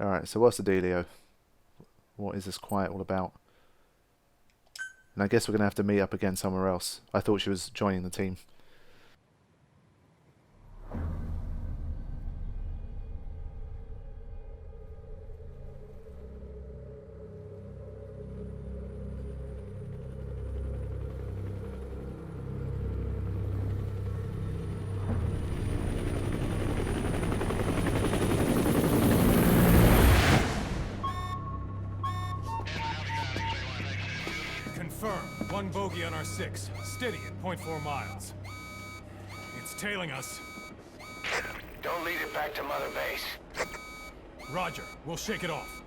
Alright, so what's the dealio? What is this quiet all about? And I guess we're going to have to meet up again somewhere else. I thought she was joining the team. Confirm. One bogey on our 6. Steady at .4 miles. It's tailing us. Don't lead it back to Mother Base. Roger. We'll shake it off.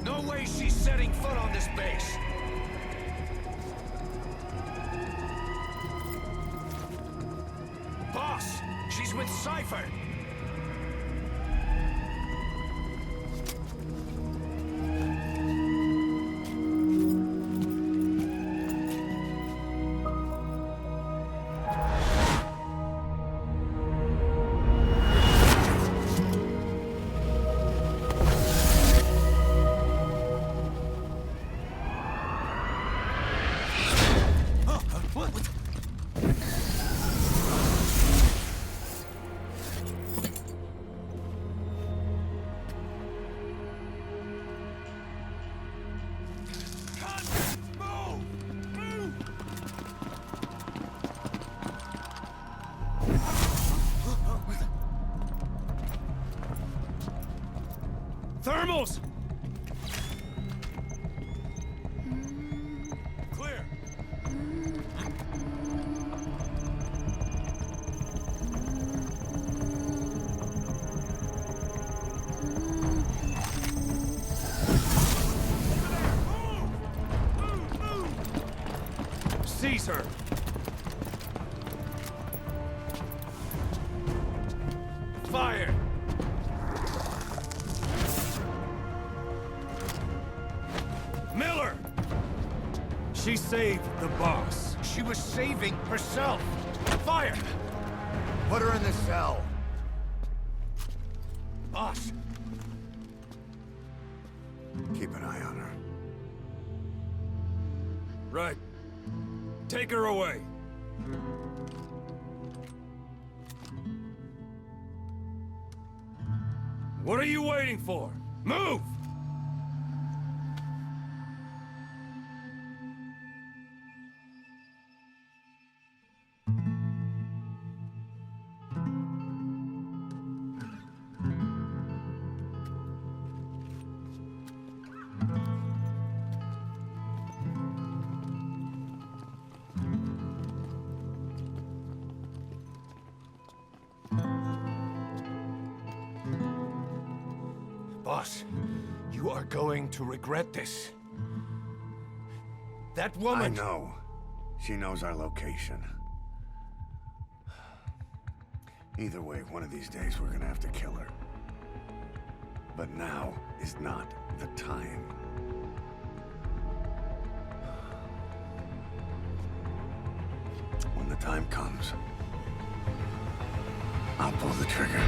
No way she's setting foot on this base. Boss, she's with Cypher. Tunnels! Clear. Seize her! Fire! Miller! She saved the boss. She was saving herself. Fire! Put her in the cell. Boss! Keep an eye on her. Right. Take her away. What are you waiting for? Move! Boss, you are going to regret this. That woman... I know. She knows our location. Either way, one of these days we're gonna have to kill her. But now is not the time. When the time comes, I'll pull the trigger.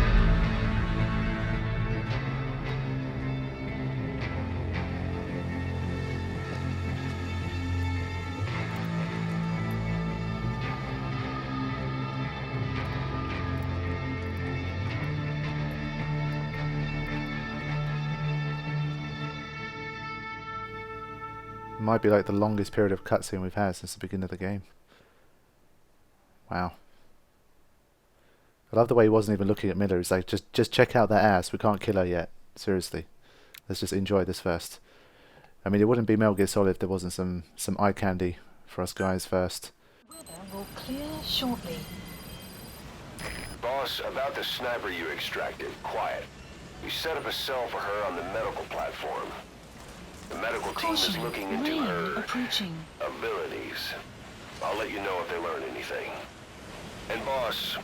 Might be like the longest period of cutscene we've had since the beginning of the game. Wow. I love the way he wasn't even looking at Miller. He's like, just check out that ass. We can't kill her yet. Seriously. Let's just enjoy this first. I mean, it wouldn't be Metal Gear Solid if there wasn't some eye candy for us guys first. Weather will clear shortly. Boss, about the sniper you extracted, Quiet. You set up a cell for her on the medical platform. The medical team is Caution, looking into rain her approaching. abilities. I'll let you know if they learn anything. And boss,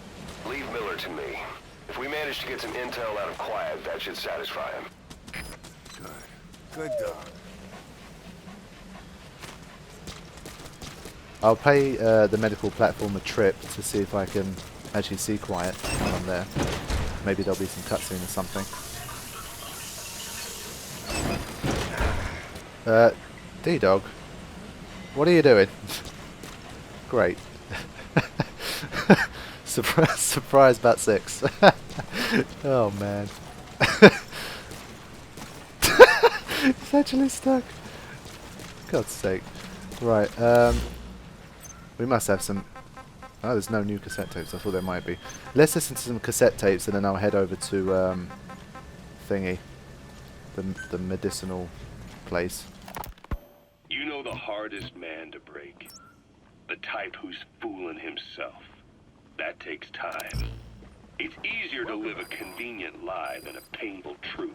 leave Miller to me. If we manage to get some intel out of Quiet, that should satisfy him. Good dog. I'll pay the medical platform a trip to see if I can actually see Quiet while I'm there. Maybe there'll be some cutscene or something. D-Dog, what are you doing? Great. Surprise Bat 6. Oh man. It's actually stuck. God's sake. Right, we must have some... Oh, there's no new cassette tapes. I thought there might be. Let's listen to some cassette tapes and then I'll head over to thingy. The medicinal place. You know the hardest man to break. The type who's fooling himself. That takes time. It's easier to live a convenient lie than a painful truth.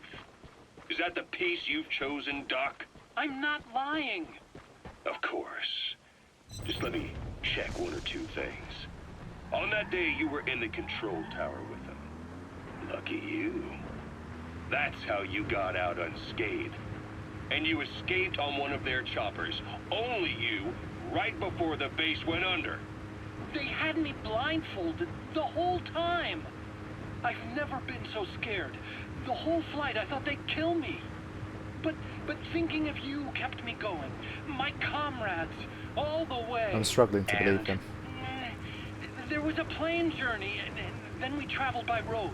Is that the piece you've chosen, Doc? I'm not lying. Of course. Just let me check one or two things. On that day, you were in the control tower with them. Lucky you. That's how you got out unscathed. And you escaped on one of their choppers. Only you, right before the base went under. They had me blindfolded the whole time. I've never been so scared. The whole flight, I thought they'd kill me. But thinking of you kept me going. My comrades, all the way. I'm struggling to believe them. There was a plane journey, and then we traveled by road.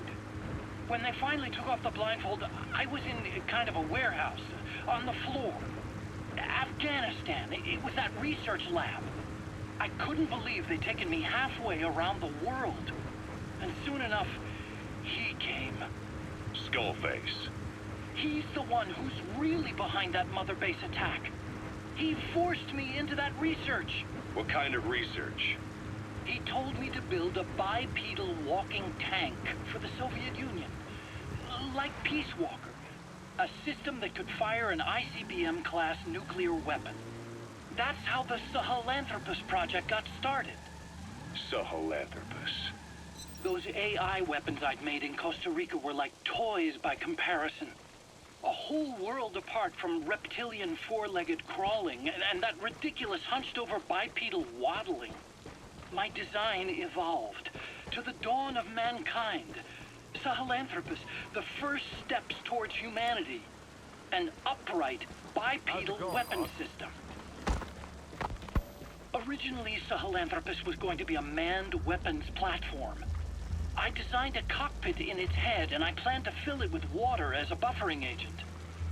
When they finally took off the blindfold, I was in kind of a warehouse, on the floor. Afghanistan, it was that research lab. I couldn't believe they'd taken me halfway around the world. And soon enough, he came. Skullface. He's the one who's really behind that Mother Base attack. He forced me into that research. What kind of research? He told me to build a bipedal walking tank for the Soviet Union. Like Peace Walker. A system that could fire an ICBM-class nuclear weapon. That's how the Sahelanthropus project got started. Sahelanthropus. Those AI weapons I'd made in Costa Rica were like toys by comparison. A whole world apart from reptilian four-legged crawling and that ridiculous hunched-over bipedal waddling. My design evolved to the dawn of mankind. Sahelanthropus, the first steps towards humanity. An upright bipedal weapon system. Originally, Sahelanthropus was going to be a manned weapons platform. I designed a cockpit in its head, and I planned to fill it with water as a buffering agent.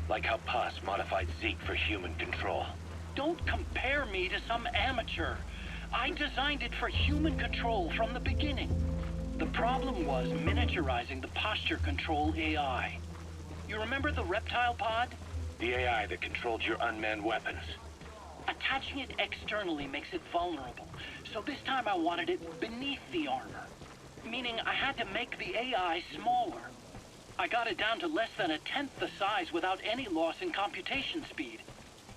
Like how Paz modified Zeke for human control. Don't compare me to some amateur. I designed it for human control from the beginning. The problem was miniaturizing the posture control AI. You remember the reptile pod? The AI that controlled your unmanned weapons. Attaching it externally makes it vulnerable, so this time I wanted it beneath the armor. Meaning I had to make the AI smaller. I got it down to less than a tenth the size without any loss in computation speed.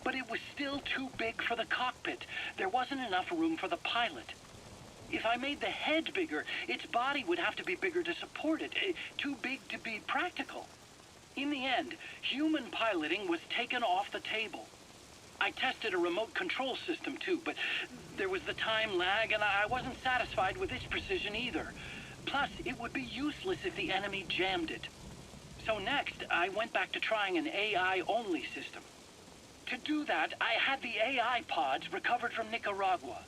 But it was still too big for the cockpit. There wasn't enough room for the pilot. If I made the head bigger, its body would have to be bigger to support it. Too big to be practical. In the end, human piloting was taken off the table. I tested a remote control system too, but there was the time lag and I wasn't satisfied with its precision either. Plus, it would be useless if the enemy jammed it. So next, I went back to trying an AI-only system. To do that, I had the AI pods recovered from Nicaragua.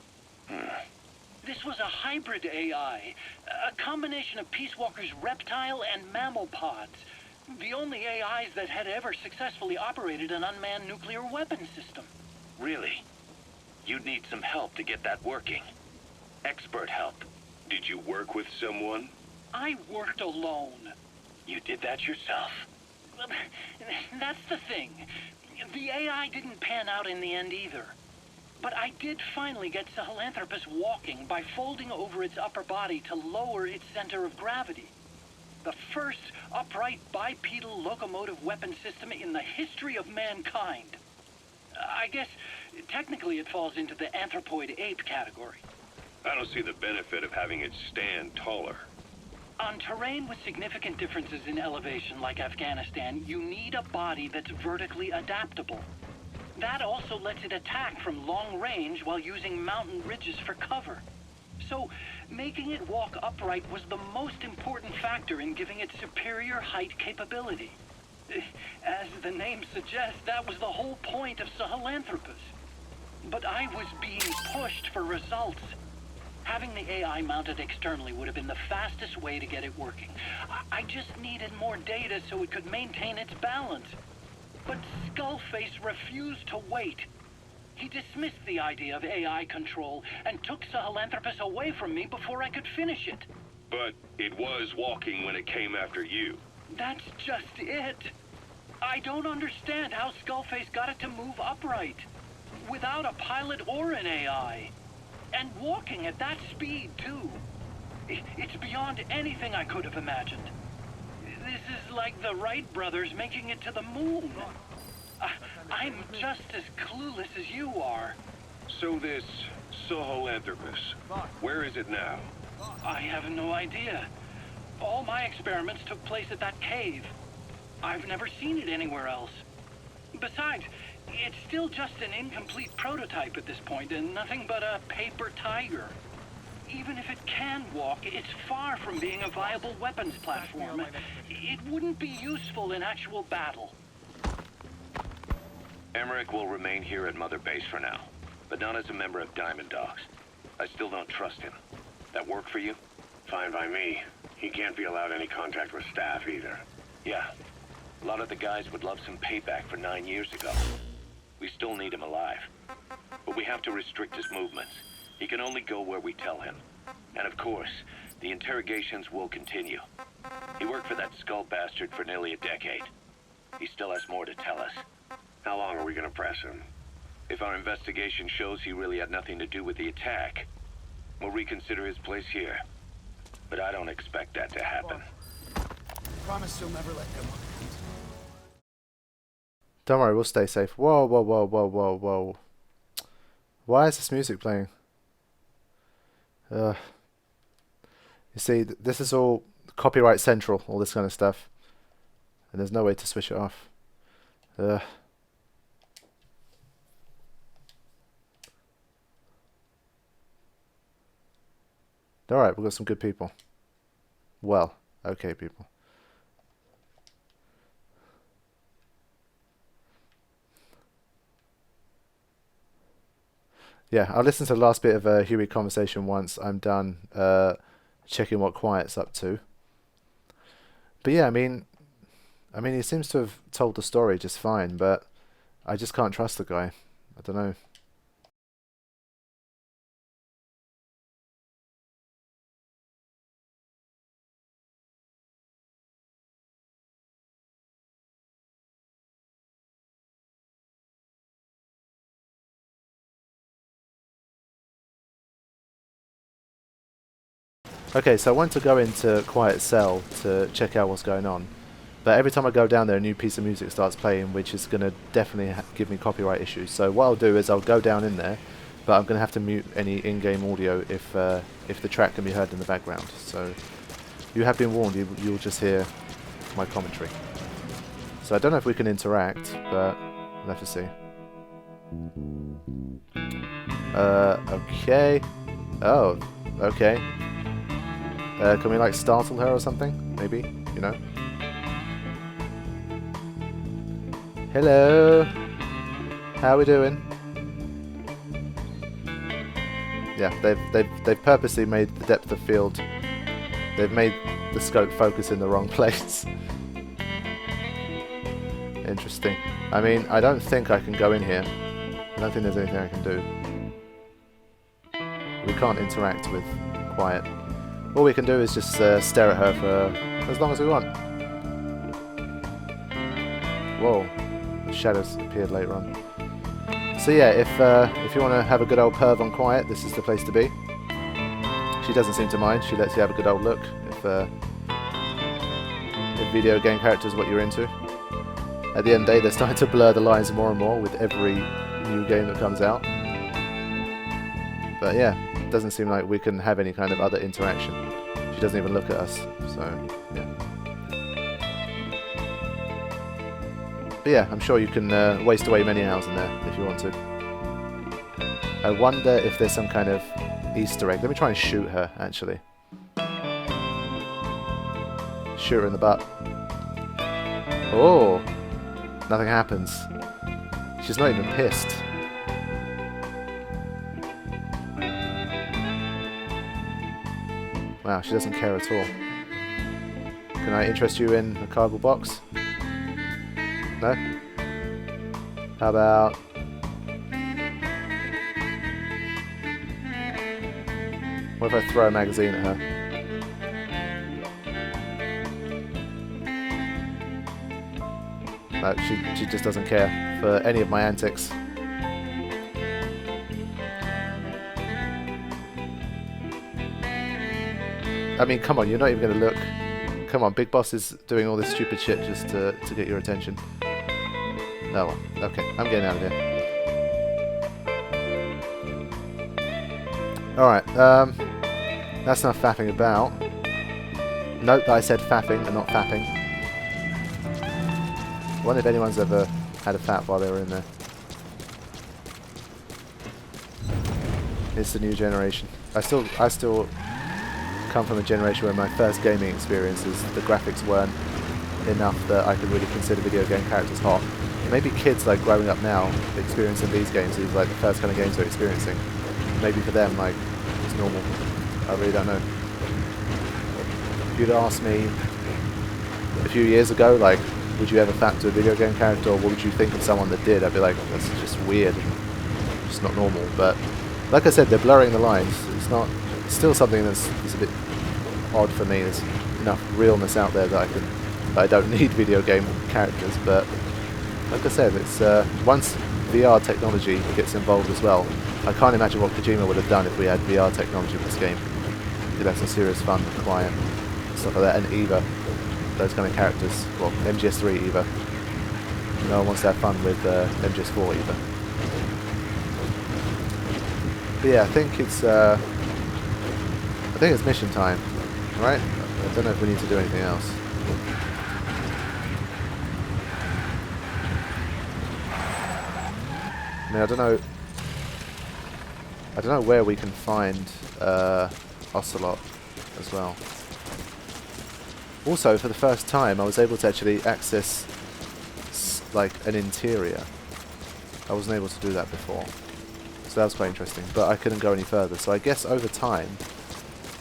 This was a hybrid AI, a combination of Peace Walker's reptile and mammal pods. The only AIs that had ever successfully operated an unmanned nuclear weapon system. Really? You'd need some help to get that working. Expert help. Did you work with someone? I worked alone. You did that yourself? That's the thing. The AI didn't pan out in the end either. But I did finally get Sahelanthropus walking by folding over its upper body to lower its center of gravity. The first upright bipedal locomotive weapon system in the history of mankind. I guess technically it falls into the anthropoid ape category. I don't see the benefit of having it stand taller. On terrain with significant differences in elevation like Afghanistan, you need a body that's vertically adaptable. That also lets it attack from long range while using mountain ridges for cover. So, making it walk upright was the most important factor in giving it superior height capability. As the name suggests, that was the whole point of Sahelanthropus. But I was being pushed for results. Having the AI mounted externally would have been the fastest way to get it working. I just needed more data so it could maintain its balance. But Skullface refused to wait. He dismissed the idea of AI control and took Sahelanthropus away from me before I could finish it. But it was walking when it came after you. That's just it. I don't understand how Skullface got it to move upright, without a pilot or an AI. And walking at that speed, too. It's beyond anything I could have imagined. This is like the Wright brothers making it to the moon. I'm just as clueless as you are. So this Sahelanthropus, where is it now? I have no idea. All my experiments took place at that cave. I've never seen it anywhere else. Besides, it's still just an incomplete prototype at this point, and nothing but a paper tiger. Even if it can walk, it's far from being a viable weapons platform. It wouldn't be useful in actual battle. Emmerich will remain here at Mother Base for now, but not as a member of Diamond Dogs. I still don't trust him. That work for you? Fine by me. He can't be allowed any contact with staff either. Yeah. A lot of the guys would love some payback for 9 years ago. We still need him alive. But we have to restrict his movements. He can only go where we tell him. And of course, the interrogations will continue. He worked for that skull bastard for nearly a decade. He still has more to tell us. How long are we gonna press him? If our investigation shows he really had nothing to do with the attack, we'll reconsider his place here. But I don't expect that to happen. Promise you'll never let go. Don't worry, we'll stay safe. Whoa, whoa, whoa, whoa, whoa, whoa. Why is this music playing? You see, this is all copyright central, all this kind of stuff. And there's no way to switch it off. Alright, we've got some good people. Well, okay people. Yeah, I'll listen to the last bit of a Huey conversation once I'm done checking what Quiet's up to. But yeah, I mean, he seems to have told the story just fine, but I just can't trust the guy. I don't know. Okay, so I want to go into Quiet's cell to check out what's going on. But every time I go down there, a new piece of music starts playing, which is going to definitely give me copyright issues. So what I'll do is I'll go down in there, but I'm going to have to mute any in-game audio if the track can be heard in the background. So you have been warned, you'll just hear my commentary. So I don't know if we can interact, but we'll have to see. Okay. Oh, okay. Can we like startle her or something? Maybe, you know? Hello. How we doing? Yeah, they've purposely made the depth of field. They've made the scope focus in the wrong place. Interesting. I mean, I don't think I can go in here. I don't think there's anything I can do. We can't interact with Quiet. All we can do is just stare at her for as long as we want. Whoa, the shadows appeared later on. So yeah, if you want to have a good old perv on Quiet, this is the place to be. She doesn't seem to mind. She lets you have a good old look if video game character is what you're into. At the end of the day, they're starting to blur the lines more and more with every new game that comes out. But yeah, it doesn't seem like we can have any kind of other interaction. She doesn't even look at us, so yeah. But yeah, I'm sure you can waste away many hours in there if you want to. I wonder if there's some kind of Easter egg. Let me try and shoot her, actually. Shoot her in the butt. Oh! Nothing happens. She's not even pissed. Wow, she doesn't care at all. Can I interest you in a cardboard box? No? How about... what if I throw a magazine at her? No, she just doesn't care for any of my antics. I mean, come on, you're not even going to look. Come on, Big Boss is doing all this stupid shit just to get your attention. Oh, well. Okay, I'm getting out of here. Alright, that's enough faffing about. Note that I said faffing and not fapping. I wonder if anyone's ever had a fap while they were in there. It's the new generation. I still come from a generation where my first gaming experiences, the graphics weren't enough that I could really consider video game characters hot. Maybe kids like growing up now, experiencing these games, these like the first kind of games they're experiencing. Maybe for them, like, it's normal. I really don't know. If you'd asked me a few years ago, like, would you ever fap to a video game character, or what would you think of someone that did? I'd be like, that's just weird and just not normal. But like I said, they're blurring the lines. It's still something that's a bit odd for me. There's enough realness out there that I can I don't need video game characters, but like I said, it's once VR technology gets involved as well, I can't imagine what Kojima would have done if we had VR technology in this game. You'd have some serious fun with Quiet, stuff like that, and Eva, those kind of characters. Well, MGS3 Eva. No one wants to have fun with MGS4 Eva. But yeah, I think it's mission time, right? I don't know if we need to do anything else. I mean, I don't know where we can find Ocelot as well. Also, for the first time, I was able to actually access like an interior. I wasn't able to do that before, so that was quite interesting. But I couldn't go any further, so I guess over time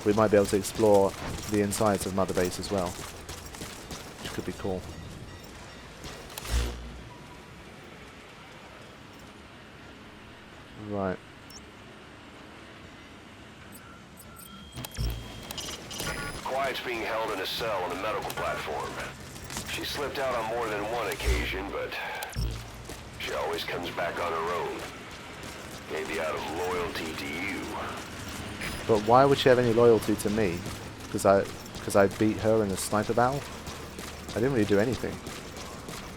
we might be able to explore the insides of Mother Base as well, which could be cool. Right. Quiet's being held in a cell on the medical platform. She slipped out on more than one occasion, but she always comes back on her own. Maybe out of loyalty to you. But why would she have any loyalty to me? Because I beat her in a sniper battle? I didn't really do anything.